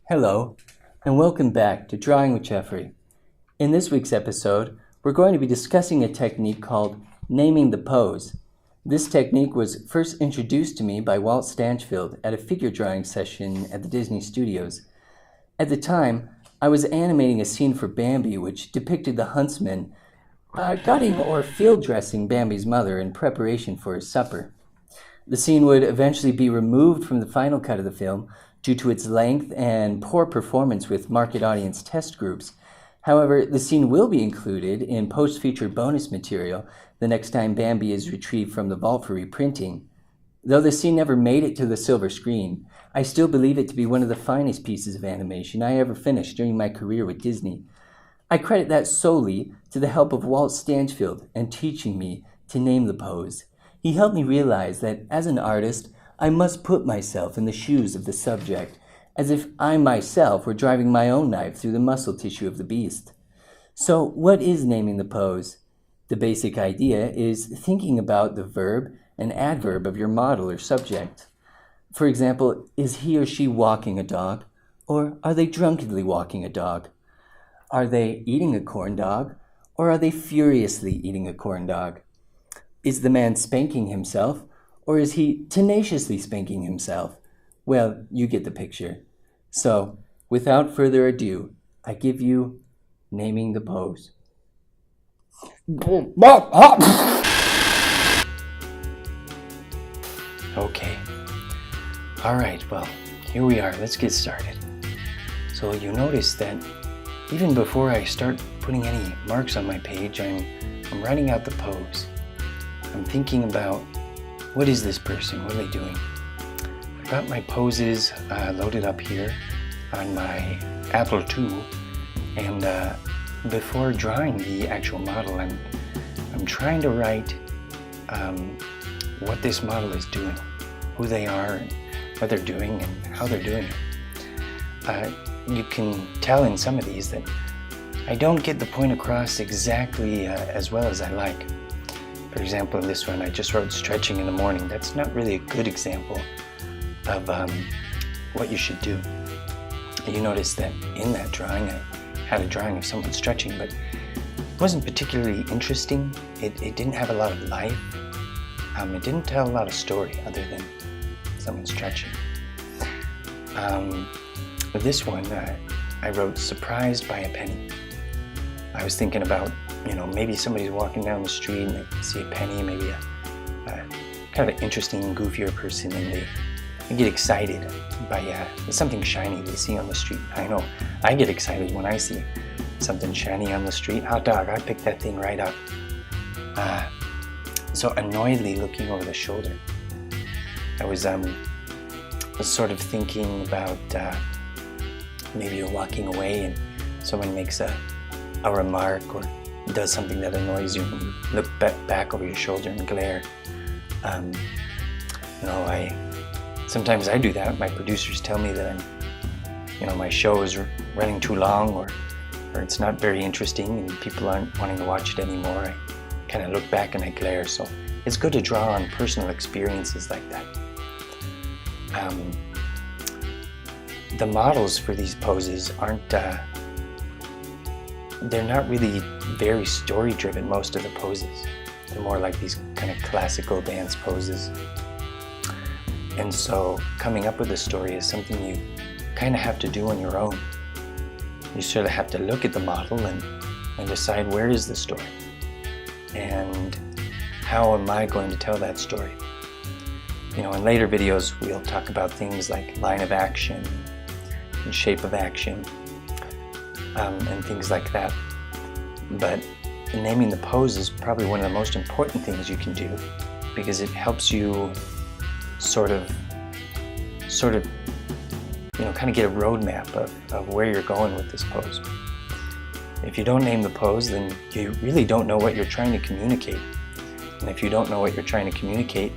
Hello, and welcome back to Drawing with Jeffery. In this week's episode, we're going to be discussing a technique called naming the pose. This technique was first introduced to me by Walt Stanchfield at a figure drawing session at the Disney Studios. At the time, I was animating a scene for Bambi which depicted the huntsman gutting or field dressing Bambi's mother in preparation for his supper. The scene would eventually be removed from the final cut of the film due to its length and poor performance with market audience test groups. However, the scene will be included in post-feature bonus material the next time Bambi is retrieved from the vault for reprinting. Though the scene never made it to the silver screen, I still believe it to be one of the finest pieces of animation I ever finished during my career with Disney. I credit that solely to the help of Walt Stanchfield and teaching me to name the pose. He helped me realize that as an artist, I must put myself in the shoes of the subject, as if I myself were driving my own knife through the muscle tissue of the beast. So, what is naming the pose? The basic idea is thinking about the verb and adverb of your model or subject. For example, is he or she walking a dog, or are they drunkenly walking a dog? Are they eating a corn dog, or are they furiously eating a corn dog? Is the man spanking himself, or is he tenaciously spanking himself? Well, you get the picture. So, without further ado, I give you naming the pose. Okay. All right, well, here we are. Let's get started. So you notice that even before I start putting any marks on my page, I'm writing out the pose. I'm thinking about, what is this person? What are they doing? I've got my poses loaded up here on my Apple II, and before drawing the actual model, I'm trying to write what this model is doing, who they are, and what they're doing, and how they're doing it. You can tell in some of these that I don't get the point across exactly as well as I like. For example, in this one, I just wrote stretching in the morning. That's not really a good example of what you should do. You notice that in that drawing, I had a drawing of someone stretching, but it wasn't particularly interesting. It didn't have a lot of life. It didn't tell a lot of story other than someone stretching. With this one, I wrote surprised by a penny. I was thinking about, maybe somebody's walking down the street and they see a penny, maybe a kind of an interesting, goofier person, and they get excited by something shiny they see on the street. I know I get excited when I see something shiny on the street. Hot dog, I pick that thing right up. So annoyedly looking over the shoulder. I was sort of thinking about maybe you're walking away and someone makes a remark or does something that annoys you, and you look back over your shoulder and glare. Sometimes I do that. My producers tell me that my show is running too long, or it's not very interesting and people aren't wanting to watch it anymore. I kind of look back and I glare. So it's good to draw on personal experiences like that. The models for these poses aren't, they're not really very story-driven, most of the poses. They're more like these kind of classical dance poses. And so coming up with a story is something you kind of have to do on your own. You sort of have to look at the model and decide, where is the story? And how am I going to tell that story? In later videos, we'll talk about things like line of action and shape of action, and things like that. But naming the pose is probably one of the most important things you can do, because it helps you sort of kind of get a roadmap of where you're going with this pose. If you don't name the pose, then you really don't know what you're trying to communicate. And if you don't know what you're trying to communicate,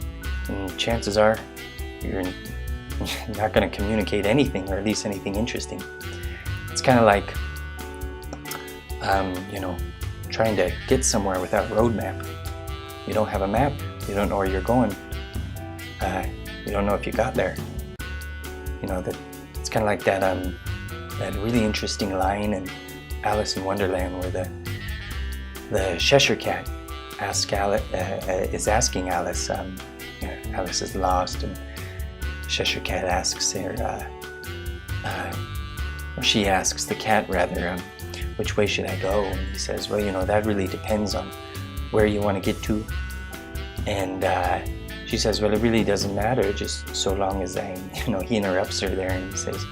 then chances are you're not going to communicate anything, or at least anything interesting. It's kind of like, trying to get somewhere without a roadmap. You don't have a map. You don't know where you're going. You don't know if you got there. That it's kind of like that that really interesting line in Alice in Wonderland where the Cheshire Cat is asking Alice. Alice is lost, and Cheshire Cat asks her. She asks the cat rather, which way should I go? And he says, well, that really depends on where you want to get to. And she says, well, it really doesn't matter, just so long as he interrupts her there, and he says,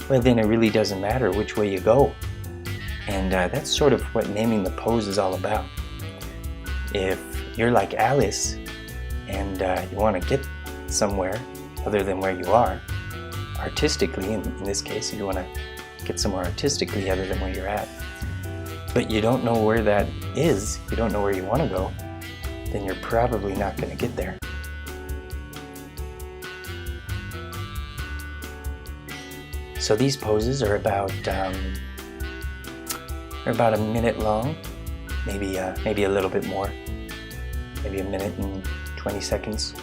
well, then it really doesn't matter which way you go. And that's sort of what naming the pose is all about. If you're like Alice and you want to get somewhere other than where you are, artistically, in this case, you want to get somewhere artistically other than where you're at, but you don't know where that is, you don't know where you want to go, then you're probably not going to get there. So these poses are about a minute long, maybe a little bit more, maybe a minute and 20 seconds.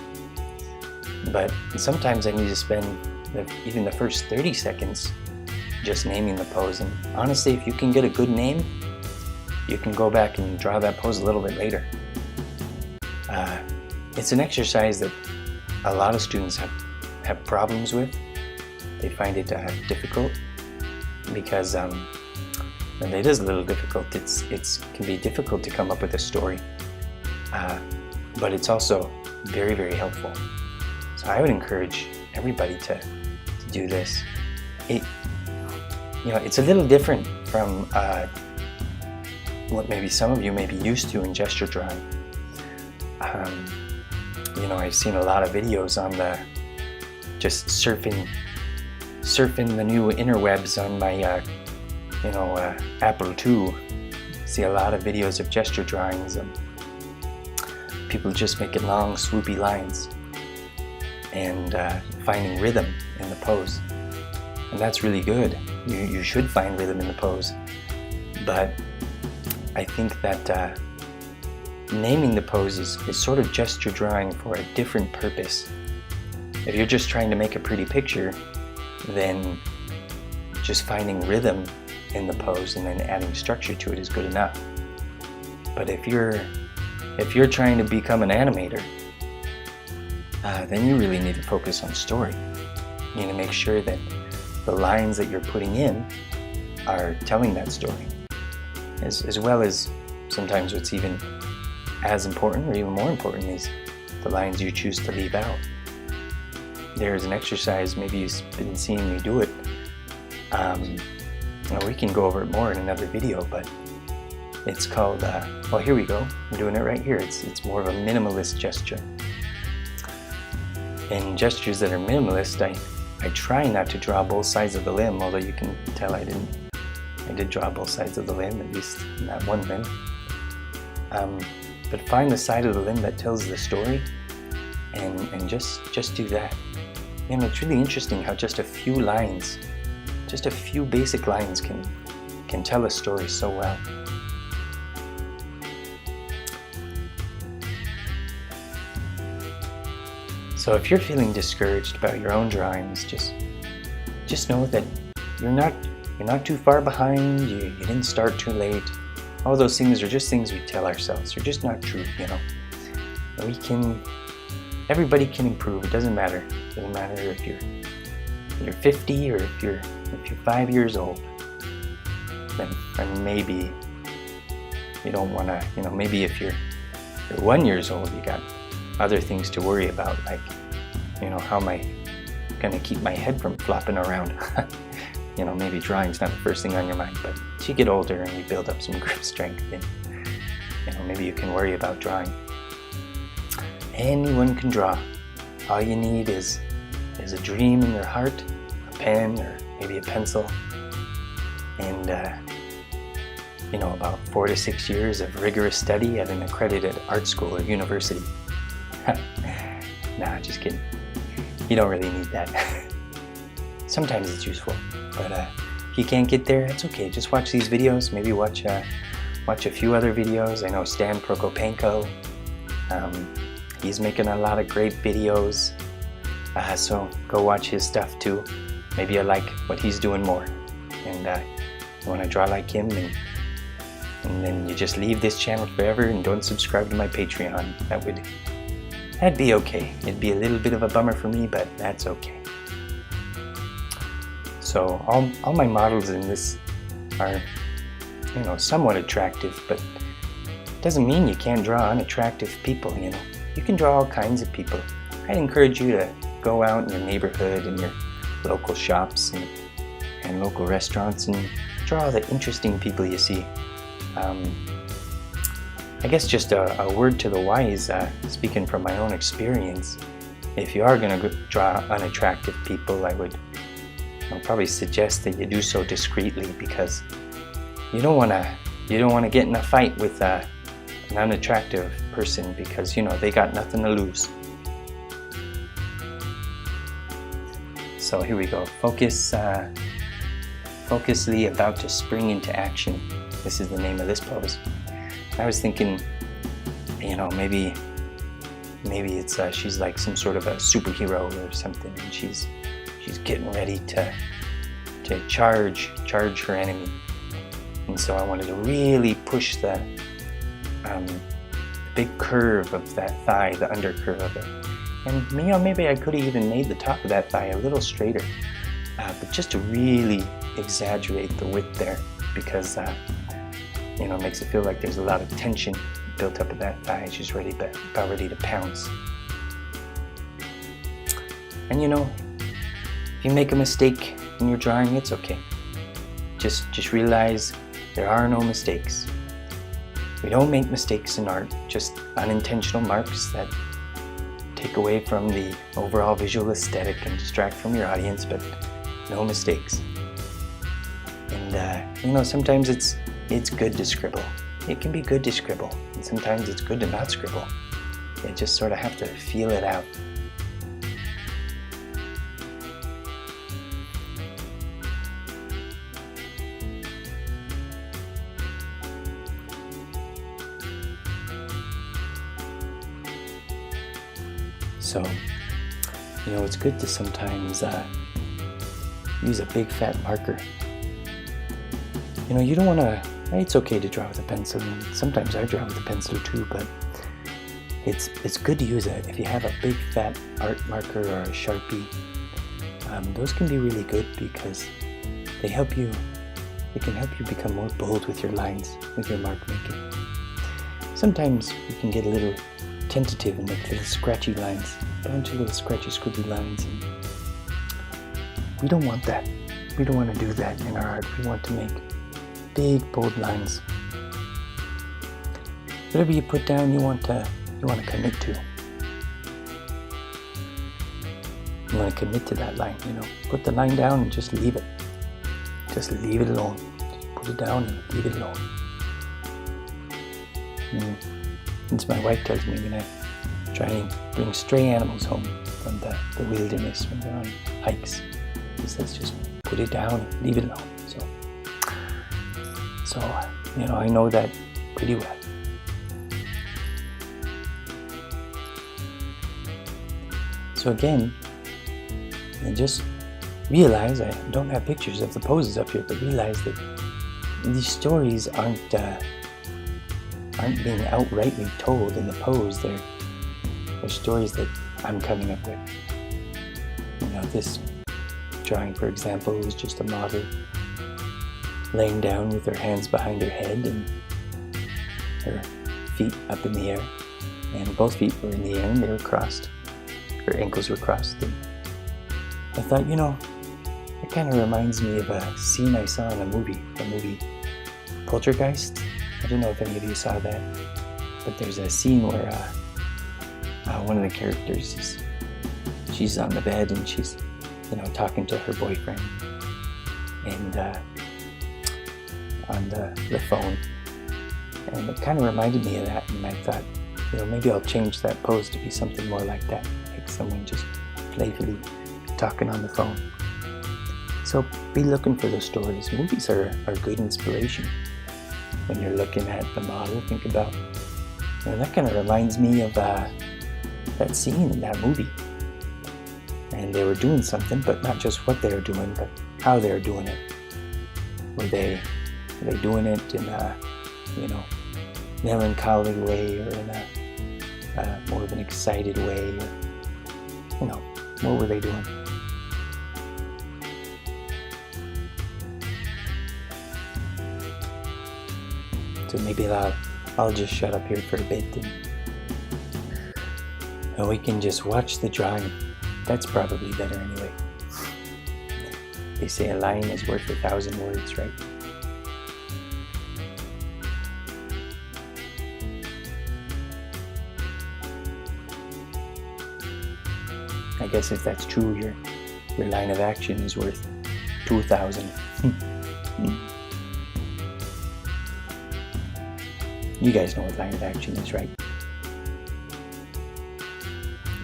But sometimes I need to spend even the first 30 seconds just naming the pose. And honestly, if you can get a good name, you can go back and draw that pose a little bit later. It's an exercise that a lot of students have problems with. They find it difficult because it is a little difficult. It can be difficult to come up with a story, but it's also very, very helpful. So I would encourage everybody to do this. It's a little different from what maybe some of you may be used to in gesture drawing. I've seen a lot of videos on just surfing the new interwebs on my Apple II. See a lot of videos of gesture drawings and people just making long swoopy lines and finding rhythm in the pose, and that's really good. You should find rhythm in the pose, but I think that naming the pose is sort of gesture drawing for a different purpose. If you're just trying to make a pretty picture, then just finding rhythm in the pose and then adding structure to it is good enough. But if you're trying to become an animator, then you really need to focus on story. You need to make sure that the lines that you're putting in are telling that story, as well as sometimes what's even as important or even more important is the lines you choose to leave out. There's an exercise, maybe you've been seeing me do it. We can go over it more in another video, but it's called, here we go. I'm doing it right here. It's more of a minimalist gesture. In gestures that are minimalist, I try not to draw both sides of the limb, although you can tell I did draw both sides of the limb, at least in that one limb. But find the side of the limb that tells the story and just do that. It's really interesting how just a few lines, just a few basic lines can tell a story so well. So if you're feeling discouraged about your own drawings, just know that you're not too far behind, you didn't start too late. All those things are just things we tell ourselves. They're just not true, Everybody can improve. It doesn't matter. It doesn't matter if you're 50 or if you're 5 years old. Then maybe you don't want to, maybe if you're 1 year old, you got other things to worry about, like, how am I going to keep my head from flopping around? Maybe drawing's not the first thing on your mind, but as you get older and you build up some grip strength, then, maybe you can worry about drawing. Anyone can draw. All you need is a dream in your heart, a pen, or maybe a pencil, and about 4 to 6 years of rigorous study at an accredited art school or university. Nah, just kidding. You don't really need that. Sometimes it's useful, but if you can't get there, it's okay. Just watch these videos. Maybe watch a few other videos. I know Stan Prokopenko. He's making a lot of great videos, so go watch his stuff too. Maybe I like what he's doing more. and you want to draw like him, and then you just leave this channel forever and don't subscribe to my Patreon. That'd be okay. It'd be a little bit of a bummer for me, but that's okay. So all my models in this are, somewhat attractive, but it doesn't mean you can't draw unattractive people, You can draw all kinds of people. I'd encourage you to go out in your neighborhood and your local shops and local restaurants and draw all the interesting people you see. I guess just a word to the wise, speaking from my own experience, if you are going to draw unattractive people, I'll probably suggest that you do so discreetly, because you don't want to get in a fight with an unattractive person, because they got nothing to lose. So here we go. Focusly about to spring into action. This is the name of this pose. I was thinking, maybe it's she's like some sort of a superhero or something, and she's getting ready to charge her enemy. And so I wanted to really push the big curve of that thigh, the undercurve of it. And maybe I could have even made the top of that thigh a little straighter, but just to really exaggerate the width there, because it makes it feel like there's a lot of tension built up in that thigh. She's about ready to pounce. And if you make a mistake in your drawing, it's okay. Just realize there are no mistakes. We don't make mistakes in art, just unintentional marks that take away from the overall visual aesthetic and distract from your audience, but no mistakes. And sometimes it's good to scribble. It can be good to scribble, and sometimes it's good to not scribble. You just sort of have to feel it out. So, it's good to sometimes use a big fat marker. You don't want to, it's okay to draw with a pencil, and sometimes I draw with a pencil too, but it's good to use if you have a big fat art marker or a Sharpie, those can be really good, because they can help you become more bold with your lines, with your mark making. Sometimes you can get a little tentative and make little scratchy lines, a bunch of little scratchy, squiggly lines, and we don't want that. We don't want to do that in our art. We want to make big, bold lines. Whatever you put down, you want to commit to. You want to commit to that line. Put the line down and just leave it. Just leave it alone. Just put it down and leave it alone. Since my wife tells me when I try and bring stray animals home from the wilderness when they're on hikes, she says just put it down and leave it alone. So I know that pretty well. So again, I just realize I don't have pictures of the poses up here, but realize that these stories aren't being outrightly told in the pose. They're stories that I'm coming up with. This drawing, for example, was just a model laying down with her hands behind her head and her feet up in the air, and both feet were in the air and they were crossed. Her ankles were crossed, and I thought, it kind of reminds me of a scene I saw in the movie Poltergeist. I don't know if any of you saw that, but there's a scene where one of the characters she's on the bed and she's talking to her boyfriend, and on the phone, and it kind of reminded me of that, and I thought, maybe I'll change that pose to be something more like that, like someone just playfully talking on the phone. So be looking for those stories. Movies are good inspiration. When you're looking at the model, think about, that kind of reminds me of that scene in that movie. And they were doing something, but not just what they were doing, but how they were doing it. Were they doing it in a, melancholy way, or in a more of an excited way? Or, what were they doing? So maybe I'll just shut up here for a bit and we can just watch the drawing. That's probably better anyway. They say a line is worth 1,000 words, right? I guess if that's true, your line of action is worth 2,000. You guys know what line of action is, right?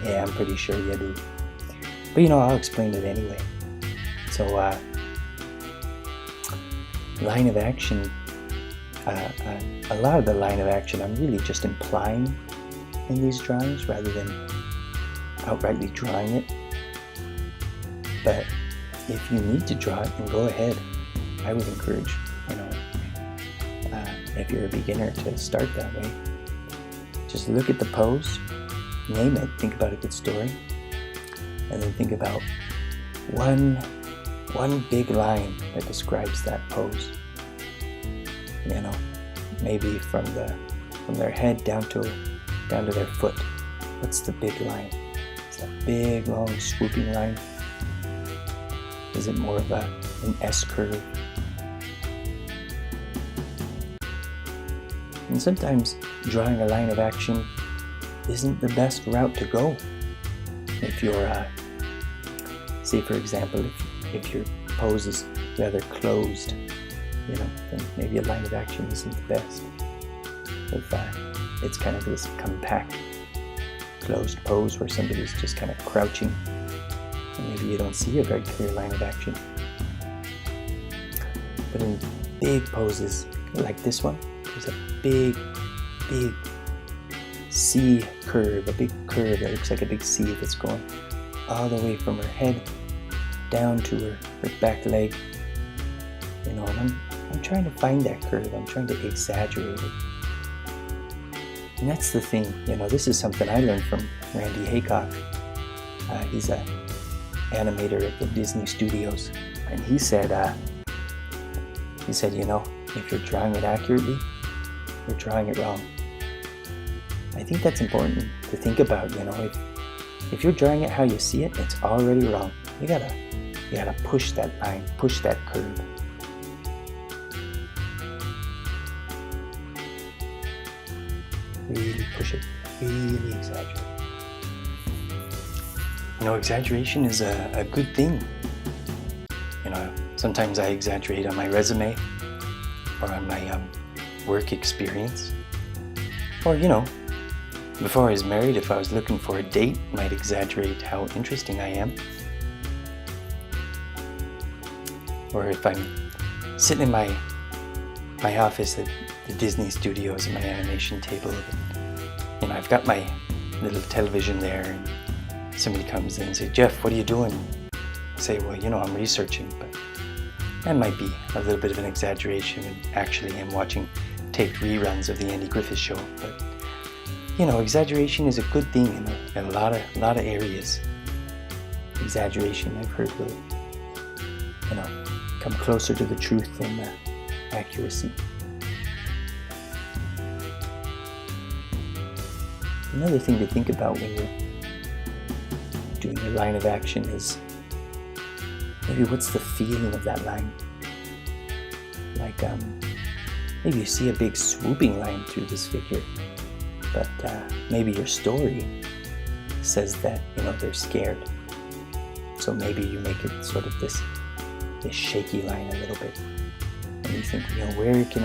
Yeah, I'm pretty sure you do. But I'll explain it anyway. So, line of action, a lot of the line of action I'm really just implying in these drawings rather than outrightly drawing it. But if you need to draw it, then go ahead. I would encourage, if you're a beginner, to start that way. Just look at the pose, name it, think about a good story, and then think about one big line that describes that pose. Maybe from their head down to their foot. What's the big line? Is that big, long, swooping line? Is it more of an S curve? And sometimes drawing a line of action isn't the best route to go. If you're, say for example, if your pose is rather closed, then maybe a line of action isn't the best. If it's kind of this compact, closed pose where somebody's just kind of crouching, and maybe you don't see a very clear line of action. But in big poses like this one, there's a big C curve, a big curve that looks like a big C that's going all the way from her head down to her back leg. And I'm trying to find that curve. I'm trying to exaggerate it. And that's the thing, this is something I learned from Randy Haycock. He's an animator at the Disney Studios. And he said, if you're drawing it accurately, you're drawing it wrong. I think that's important to think about. If you're drawing it how you see it, it's already wrong. You gotta push that line, push that curve. Really push it, really exaggerate. Exaggeration is a good thing. Sometimes I exaggerate on my resume or on my work experience. Or, before I was married, if I was looking for a date, I might exaggerate how interesting I am. Or if I'm sitting in my office at the Disney Studios at my animation table, I've got my little television there, and somebody comes in and says, "Jeff, what are you doing?" I say, "Well, I'm researching," but that might be a little bit of an exaggeration, and actually I'm watching taped reruns of the Andy Griffith Show. But exaggeration is a good thing in a lot of areas. Exaggeration, I've heard, will come closer to the truth than accuracy. Another thing to think about when you're doing a line of action is maybe what's the feeling of that line. Like maybe you see a big swooping line through this figure, but maybe your story says that they're scared. So maybe you make it sort of this shaky line a little bit, and you think, where can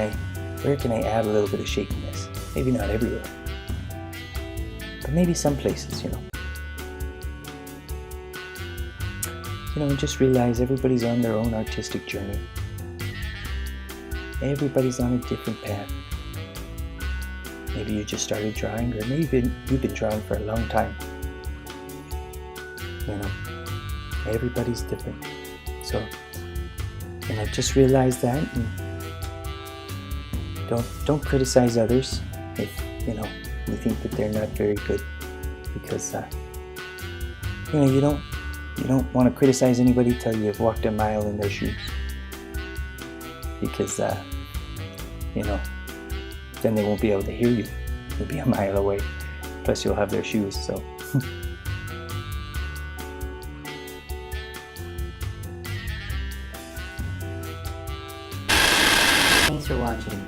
I add a little bit of shakiness? Maybe not everywhere, but maybe some places. And just realize everybody's on their own artistic journey. Everybody's on a different path. Maybe you just started drawing, or maybe you've been drawing for a long time. Everybody's different. So just realize that, and don't criticize others if you think that they're not very good, because you don't want to criticize anybody till you've walked a mile in their shoes, because then they won't be able to hear you. You'll be a mile away, plus you'll have their shoes. So thanks for watching.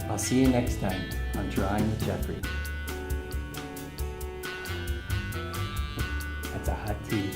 I'll see you next time on Drawing with Jeffrey. That's a hot tea.